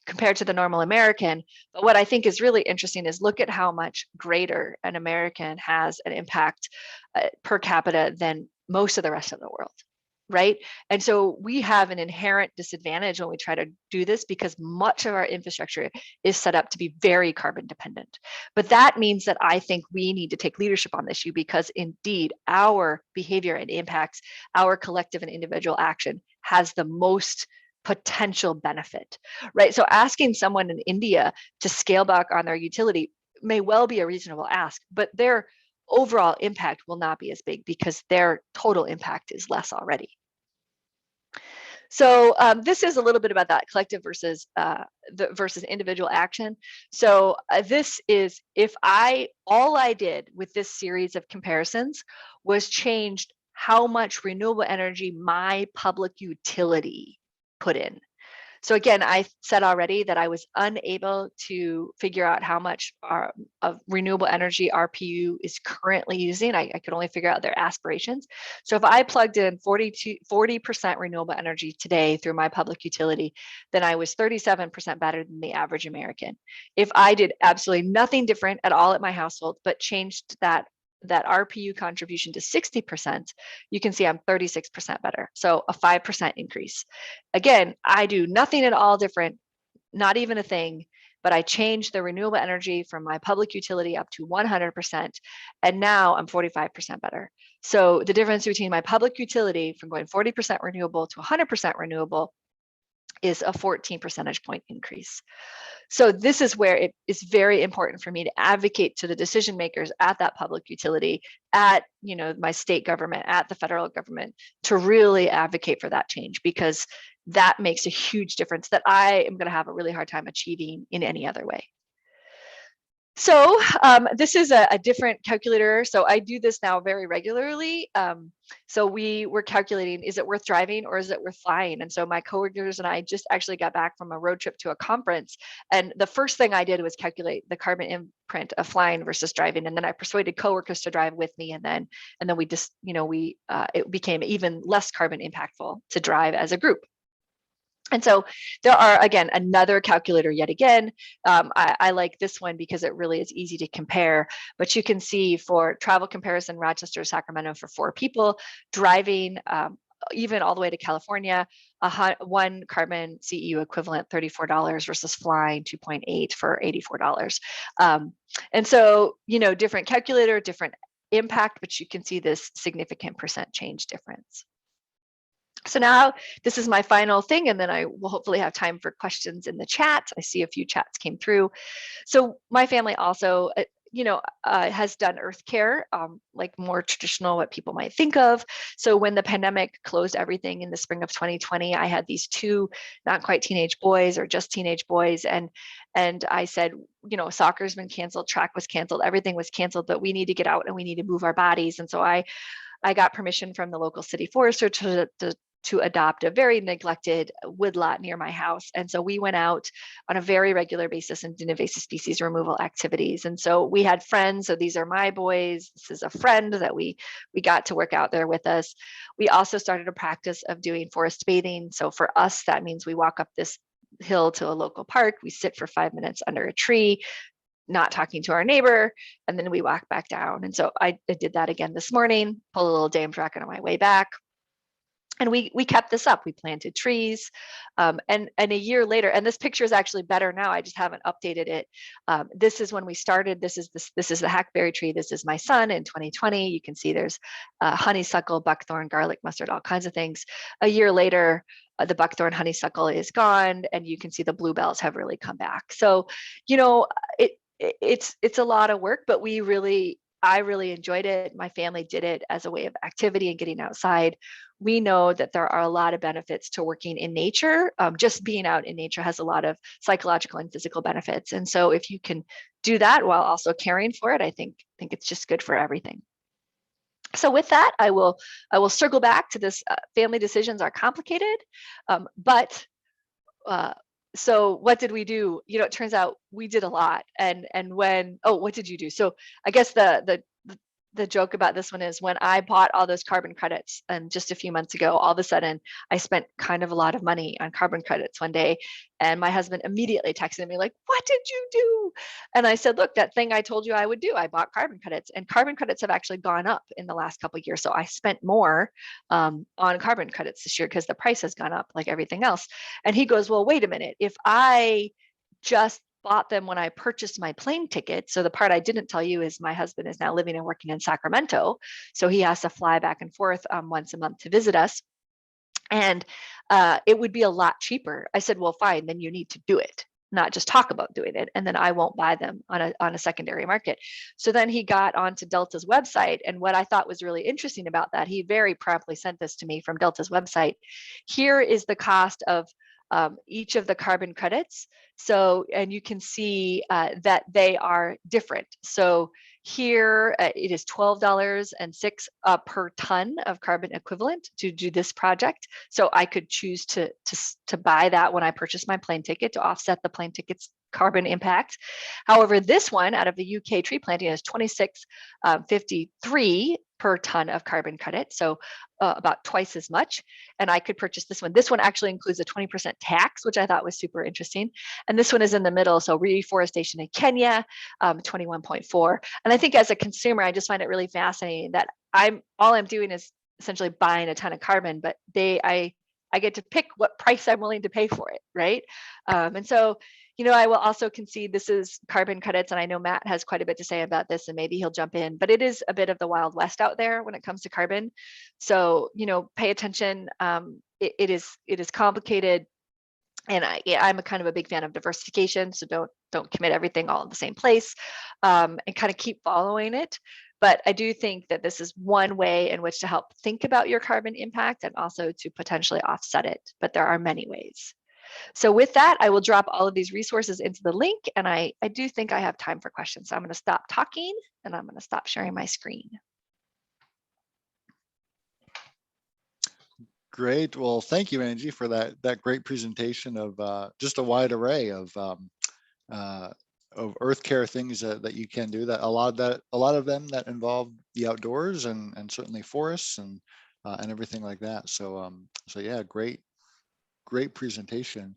compared to the normal American. But what I think is really interesting is look at how much greater an American has an impact per capita than most of the rest of the world, right? And so we have an inherent disadvantage when we try to do this because much of our infrastructure is set up to be very carbon dependent. But that means that I think we need to take leadership on this issue because indeed our behavior and impacts, our collective and individual action has the most potential benefit, right? So asking someone in India to scale back on their utility may well be a reasonable ask, but their overall impact will not be as big because their total impact is less already. So this is a little bit about that collective versus versus individual action. So this is all I did with this series of comparisons was changed how much renewable energy my public utility put in. So again, I said already that I was unable to figure out how much of renewable energy RPU is currently using. I could only figure out their aspirations. So if I plugged in 40% renewable energy today through my public utility, then I was 37% better than the average American. If I did absolutely nothing different at all at my household, but changed that RPU contribution to 60%, you can see I'm 36% better. So a 5% increase. Again, I do nothing at all different, not even a thing, but I changed the renewable energy from my public utility up to 100%. And now I'm 45% better. So the difference between my public utility from going 40% renewable to 100% renewable is a 14 percentage point increase. So this is where it is very important for me to advocate to the decision makers at that public utility, at my state government, at the federal government, to really advocate for that change, because that makes a huge difference that I am going to have a really hard time achieving in any other way. So this is a different calculator. So I do this now very regularly. So we were calculating, is it worth driving or is it worth flying? And so my coworkers and I just actually got back from a road trip to a conference. And the first thing I did was calculate the carbon imprint of flying versus driving. And then I persuaded coworkers to drive with me. And then we just, it became even less carbon impactful to drive as a group. And so there are, again, another calculator yet again. I like this one because it really is easy to compare, but you can see for travel comparison, Rochester, Sacramento for 4 people, driving even all the way to California, one carbon CEU equivalent $34 versus flying 2.8 for $84. And so, different calculator, different impact, but you can see this significant percent change difference. So now this is my final thing, and then I will hopefully have time for questions in the chat. I see a few chats came through. So my family also, has done earth care, like more traditional, what people might think of. So when the pandemic closed everything in the spring of 2020, I had these 2 not quite teenage boys, or just teenage boys. And I said, soccer's been canceled, track was canceled, everything was canceled, but we need to get out and we need to move our bodies. And so I got permission from the local city forester to adopt a very neglected woodlot near my house. And so we went out on a very regular basis and did invasive species removal activities. And so we had friends. So these are my boys. This is a friend that we got to work out there with us. We also started a practice of doing forest bathing. So for us, that means we walk up this hill to a local park. We sit for 5 minutes under a tree, not talking to our neighbor, and then we walk back down. And so I did that again this morning, pull a little dam track on my way back. And we kept this up. We planted trees, and a year later, and this picture is actually better now. I just haven't updated it. This is when we started. This is the hackberry tree. This is my son in 2020. You can see there's honeysuckle, buckthorn, garlic, mustard, all kinds of things. A year later, the buckthorn honeysuckle is gone, and you can see the bluebells have really come back. So, it's a lot of work, but I really enjoyed it. My family did it as a way of activity and getting outside. We know that there are a lot of benefits to working in nature. Just being out in nature has a lot of psychological and physical benefits. And so if you can do that while also caring for it, I think it's just good for everything. So with that, I will circle back to this. Family decisions are complicated, but so what did we do? It turns out we did a lot. And what did you do? So I guess the joke about this one is when I bought all those carbon credits, and just a few months ago, all of a sudden I spent kind of a lot of money on carbon credits one day, and my husband immediately texted me like, "What did you do?" And I said, "Look, that thing I told you I would do, I bought carbon credits, and carbon credits have actually gone up in the last couple of years. So I spent more on carbon credits this year because the price has gone up like everything else." And he goes, "Well, wait a minute. If I just bought them when I purchased my plane ticket." So the part I didn't tell you is my husband is now living and working in Sacramento. So he has to fly back and forth once a month to visit us. And it would be a lot cheaper. I said, "Well, fine, then you need to do it, not just talk about doing it. And then I won't buy them on a secondary market." So then he got onto Delta's website. And what I thought was really interesting about that, he very promptly sent this to me from Delta's website. Here is the cost of each of the carbon credits. So, and you can see that they are different. So here it is $12.06 per ton of carbon equivalent to do this project. So I could choose to buy that when I purchase my plane ticket to offset the plane ticket's carbon impact. However, this one out of the UK tree planting is $26.53 per ton of carbon credit, so about twice as much. And I could purchase this one. This one actually includes a 20% tax, which I thought was super interesting. And this one is in the middle, so reforestation in Kenya, 21.4. And I think as a consumer, I just find it really fascinating that all I'm doing is essentially buying a ton of carbon, but I get to pick what price I'm willing to pay for it, right? And so, I will also concede this is carbon credits, and I know Matt has quite a bit to say about this, and maybe he'll jump in, but it is a bit of the Wild West out there when it comes to carbon. So, pay attention. It is complicated, and I'm a kind of a big fan of diversification. So don't commit everything all in the same place, and kind of keep following it. But I do think that this is one way in which to help think about your carbon impact and also to potentially offset it. But there are many ways. So with that, I will drop all of these resources into the link, and I do think I have time for questions. So I'm going to stop talking and I'm going to stop sharing my screen. Great. Well, thank you, Angie, for that great presentation of just a wide array of earth care things that you can do. That a lot of them that involve the outdoors and certainly forests and everything like that. So yeah, great presentation.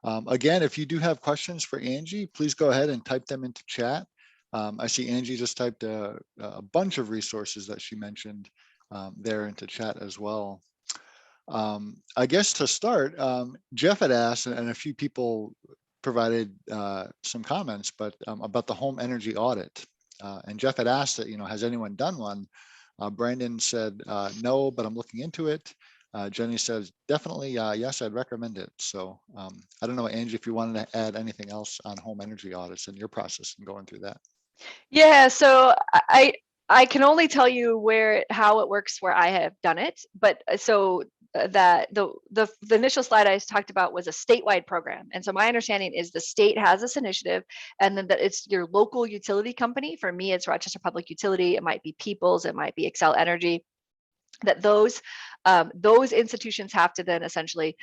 Again, if you do have questions for Angie, please go ahead and type them into chat. I see Angie just typed a bunch of resources that she mentioned there into chat as well. I guess to start, Jeff had asked, and a few people provided some comments, but about the home energy audit. And Jeff had asked that, has anyone done one? Brandon said, no, but I'm looking into it. Jenny says, definitely, yes, I'd recommend it. So I don't know, Angie, if you wanted to add anything else on home energy audits and your process and going through that. Yeah, so I can only tell you how it works where I have done it. But so that the initial slide I talked about was a statewide program. And so my understanding is the state has this initiative, and then that it's your local utility company. For me, it's Rochester Public Utility. It might be Peoples, it might be Excel Energy. That those institutions have to then essentially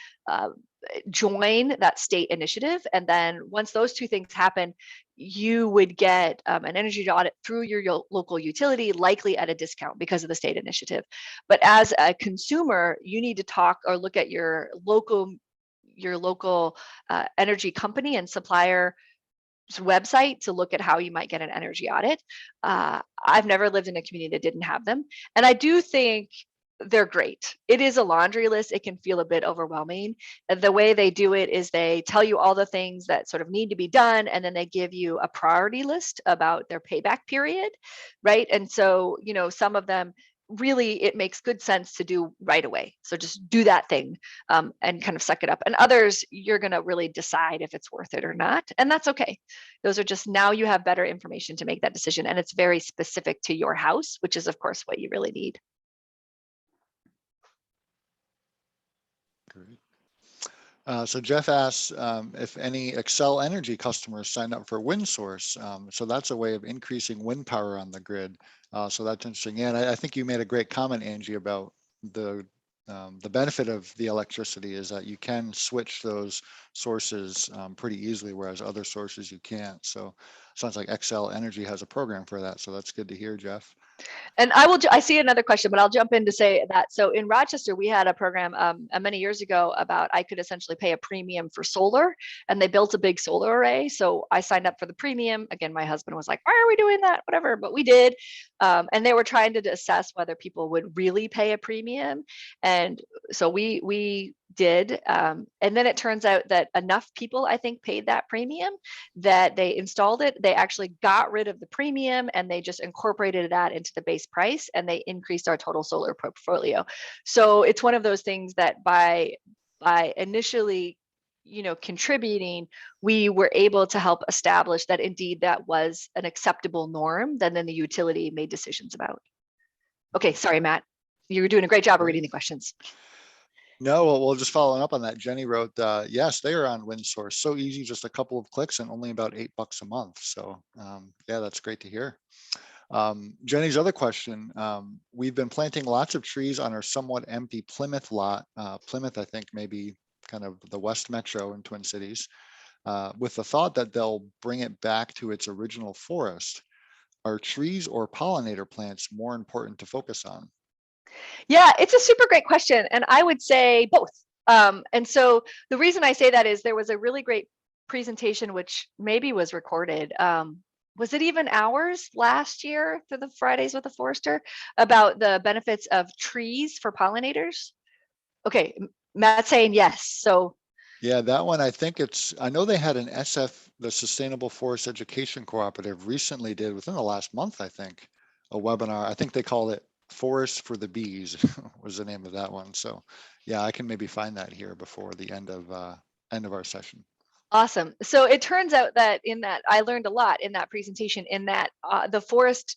join that state initiative. And then once those two things happen, you would get an energy audit through your local utility, likely at a discount because of the state initiative. But as a consumer, you need to talk or look at your local energy company and supplier website to look at how you might get an energy audit. I've never lived in a community that didn't have them. And I do think they're great. It is a laundry list. It can feel a bit overwhelming. The way they do it is they tell you all the things that sort of need to be done, and then they give you a priority list about their payback period, right? And so, some of them really it makes good sense to do right away. So just do that thing and kind of suck it up. And others, you're going to really decide if it's worth it or not. And that's okay. Those are just now you have better information to make that decision. And it's very specific to your house, which is, of course, what you really need. Great. So Jeff asks if any Excel Energy customers signed up for WindSource. So that's a way of increasing wind power on the grid. So that's interesting. Yeah, and I think you made a great comment, Angie, about the benefit of the electricity is that you can switch those sources pretty easily, whereas other sources you can't. So sounds like Excel Energy has a program for that. So that's good to hear, Jeff. And I see another question, but I'll jump in to say that. So in Rochester, we had a program many years ago about I could essentially pay a premium for solar, and they built a big solar array. So I signed up for the premium. Again, my husband was like, "Why are we doing that? Whatever," but we did. And they were trying to assess whether people would really pay a premium, and so we did. And then it turns out that enough people, I think, paid that premium that they installed it. They actually got rid of the premium and they just incorporated that into the base price, and they increased our total solar portfolio. So it's one of those things that by initially contributing, we were able to help establish that indeed that was an acceptable norm that then the utility made decisions about. Okay, sorry, Matt. You were doing a great job of reading the questions. No, well, just following up on that, Jenny wrote, yes, they are on WindSource. So easy, just a couple of clicks and only about $8 a month. So yeah, that's great to hear. Jenny's other question, we've been planting lots of trees on our somewhat empty Plymouth lot. Plymouth, I think, maybe kind of the West Metro in Twin Cities, with the thought that they'll bring it back to its original forest. Are trees or pollinator plants more important to focus on? Yeah, it's a super great question. And I would say both. And so the reason I say that is there was a really great presentation, which maybe was recorded. Was it even ours last year for the Fridays with the Forester about the benefits of trees for pollinators? Okay, Matt's saying yes. So Yeah, that one, I think I know they had an SF, the Sustainable Forest Education Cooperative recently did within the last month, I think, a webinar. I think they called it Forest for the Bees was the name of that one. So yeah, I can maybe find that here before the end of our session. awesome. So it turns out that in that I learned a lot in that presentation in that the forest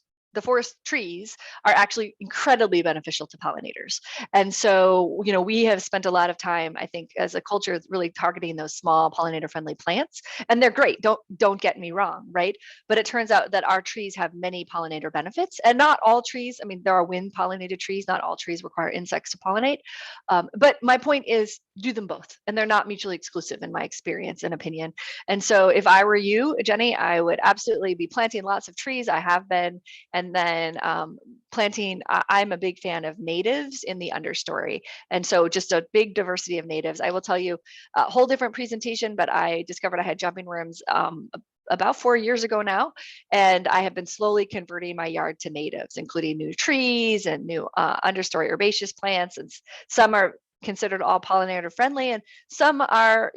trees are actually incredibly beneficial to pollinators. And so, we have spent a lot of time, I think, as a culture, really targeting those small pollinator friendly plants. And they're great. Don't get me wrong, right? But it turns out that our trees have many pollinator benefits, and not all trees. I mean, there are wind pollinated trees. Not all trees require insects to pollinate. But my point is, do them both, and they're not mutually exclusive in my experience and opinion. And so, if I were you, Jenny, I would absolutely be planting lots of trees. I have been. And then planting, I'm a big fan of natives in the understory. And so just a big diversity of natives. I will tell you a whole different presentation, but I discovered I had jumping worms about 4 years ago now. And I have been slowly converting my yard to natives, including new trees and new understory herbaceous plants. And some are considered all pollinator friendly, and some are,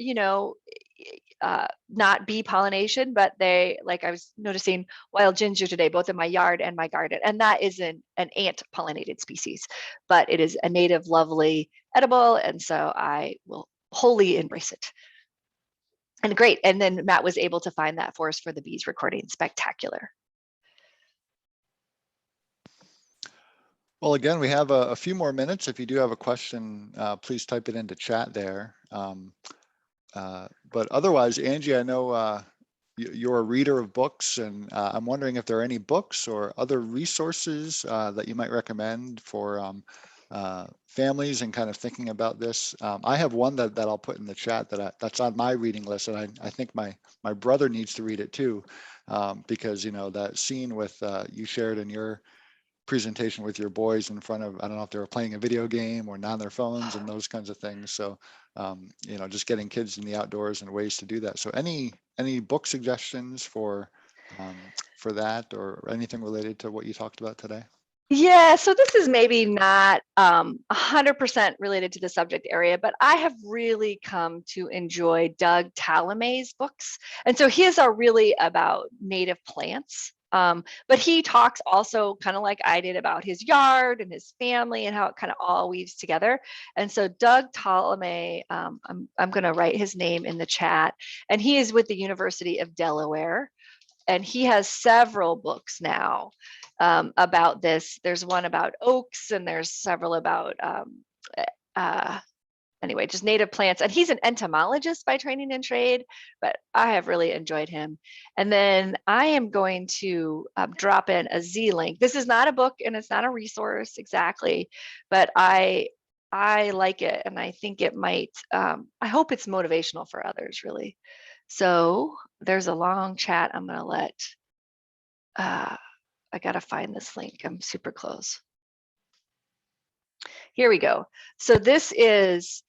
not bee pollination, but they, like I was noticing wild ginger today, both in my yard and my garden. And that isn't an ant pollinated species, but it is a native, lovely edible. And so I will wholly embrace it. And great. And then Matt was able to find that Forest for the Bees recording. Spectacular. Well, again, we have a few more minutes. If you do have a question, please type it into chat there. But otherwise, Angie, I know you're a reader of books, and I'm wondering if there are any books or other resources that you might recommend for families and kind of thinking about this. I have one that I'll put in the chat that's on my reading list, and I think my brother needs to read it too, because that scene with you shared in your presentation with your boys in front of, I don't know if they were playing a video game or not on their phones and those kinds of things. So, just getting kids in the outdoors and ways to do that. So any book suggestions for that or anything related to what you talked about today? Yeah, so this is maybe not 100% related to the subject area, but I have really come to enjoy Doug Talamay's books. And so his are really about native plants. But he talks also kind of like I did about his yard and his family and how it kind of all weaves together. And so Doug Talamay, I'm going to write his name in the chat, and he is with the University of Delaware. And he has several books now about this. There's one about oaks, and there's several about anyway, just native plants. And he's an entomologist by training and trade, but I have really enjoyed him. And then I am going to drop in a Z link. This is not a book and it's not a resource exactly, but I like it, and I think it might. I hope it's motivational for others, really. So there's a long chat. I'm gonna let. I gotta find this link. I'm super close. Here we go. So this is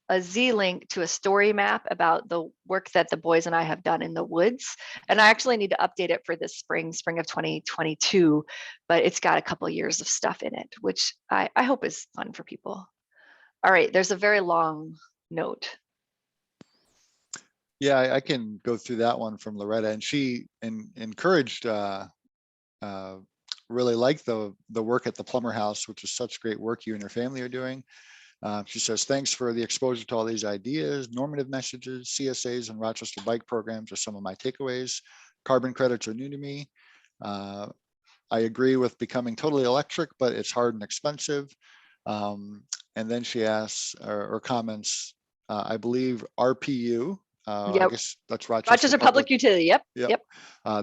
a Z link to a story map about the work that the boys and I have done in the woods. And I actually need to update it for this spring of 2022, but it's got a couple of years of stuff in it, which I hope is fun for people. All right, there's a very long note. Yeah, I can go through that one from Loretta, and she encouraged, really liked the work at the Plummer House, which is such great work you and your family are doing. She says, thanks for the exposure to all these ideas, normative messages, CSAs and Rochester bike programs are some of my takeaways. Carbon credits are new to me. I agree with becoming totally electric, but it's hard and expensive. And then she asks or comments, I believe RPU, I guess that's Rochester Public Utility. Yep.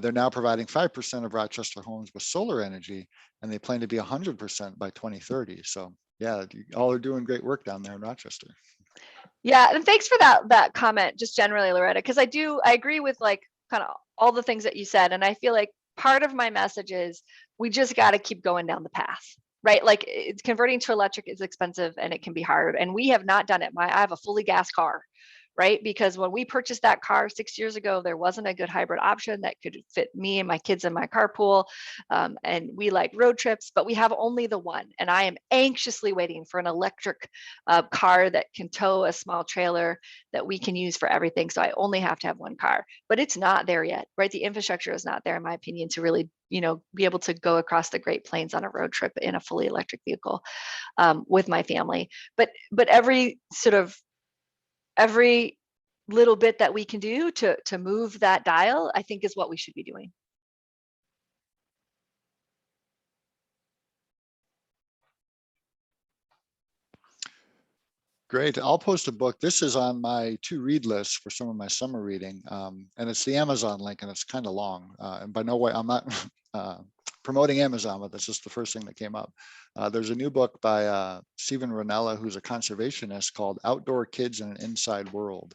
They're now providing 5% of Rochester homes with solar energy, and they plan to be 100% by 2030. So yeah, you all are doing great work down there in Rochester. Yeah, and thanks for that comment, just generally, Loretta, because I agree with like kind of all the things that you said, and I feel like part of my message is we just got to keep going down the path, right? Like it's converting to electric is expensive and it can be hard, and we have not done it. I have a fully gas car, right? Because when we purchased that car 6 years ago, there wasn't a good hybrid option that could fit me and my kids in my carpool. And we like road trips, but we have only the one. And I am anxiously waiting for an electric car that can tow a small trailer that we can use for everything. So I only have to have one car, but it's not there yet, right? The infrastructure is not there, in my opinion, to really, be able to go across the Great Plains on a road trip in a fully electric vehicle with my family. But every little bit that we can do to move that dial, I think is what we should be doing. Great. I'll post a book. This is on my to read list for some of my summer reading. And it's the Amazon link, and it's kind of long. And by no way, I'm not promoting Amazon, but that's just the first thing that came up. There's a new book by Stephen Ranella, who's a conservationist, called Outdoor Kids in an Inside World.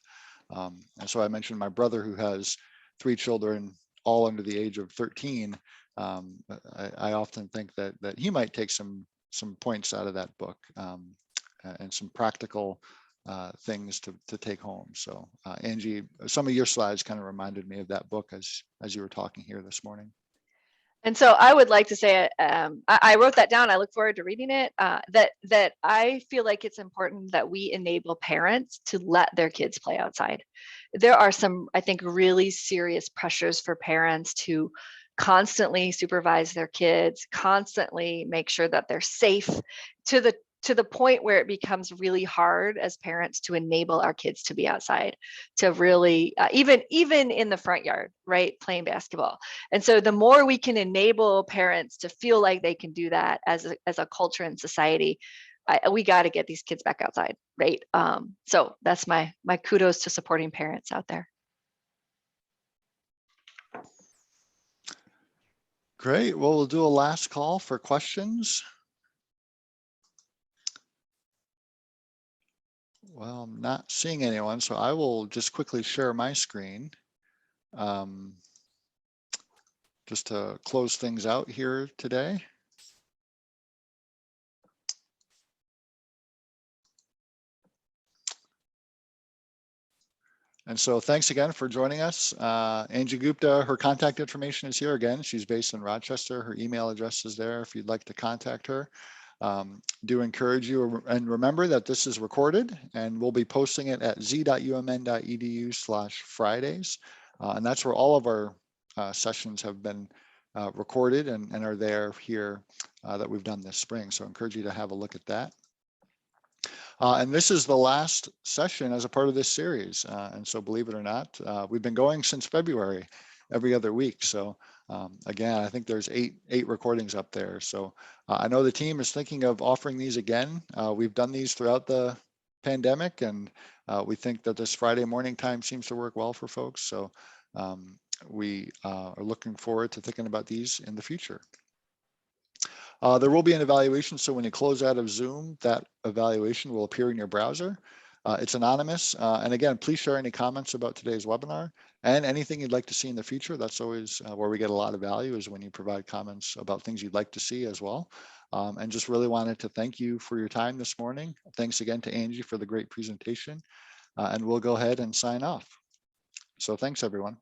And so I mentioned my brother, who has 3 children, all under the age of 13. I often think that he might take some points out of that book. And some practical things to take home. So Angie, some of your slides kind of reminded me of that book as you were talking here this morning. And so I would like to say, I wrote that down. I look forward to reading it. That I feel like it's important that we enable parents to let their kids play outside. There are some, I think, really serious pressures for parents to constantly supervise their kids, constantly make sure that they're safe, to the point where it becomes really hard as parents to enable our kids to be outside, to really even in the front yard, right, playing basketball. And so the more we can enable parents to feel like they can do that as a culture and society, we got to get these kids back outside, right? So that's my kudos to supporting parents out there. Great. Well, we'll do a last call for questions. Well, I'm not seeing anyone, so I will just quickly share my screen just to close things out here today. And so thanks again for joining us. Angela Gupta, her contact information is here again. She's based in Rochester. Her email address is there if you'd like to contact her. Do encourage you, and remember that this is recorded and we'll be posting it at z.umn.edu/Fridays. And that's where all of our sessions have been recorded and are there here that we've done this spring. So I encourage you to have a look at that. And this is the last session as a part of this series. And so believe it or not, we've been going since February, every other week. So again, I think there's eight recordings up there. So I know the team is thinking of offering these again. We've done these throughout the pandemic, and we think that this Friday morning time seems to work well for folks. So we are looking forward to thinking about these in the future. There will be an evaluation, so when you close out of Zoom, that evaluation will appear in your browser. It's anonymous, and again, please share any comments about today's webinar and anything you'd like to see in the future. That's always where we get a lot of value, is when you provide comments about things you'd like to see as well. And just really wanted to thank you for your time this morning. Thanks again to Angie for the great presentation, and we'll go ahead and sign off. So thanks, everyone.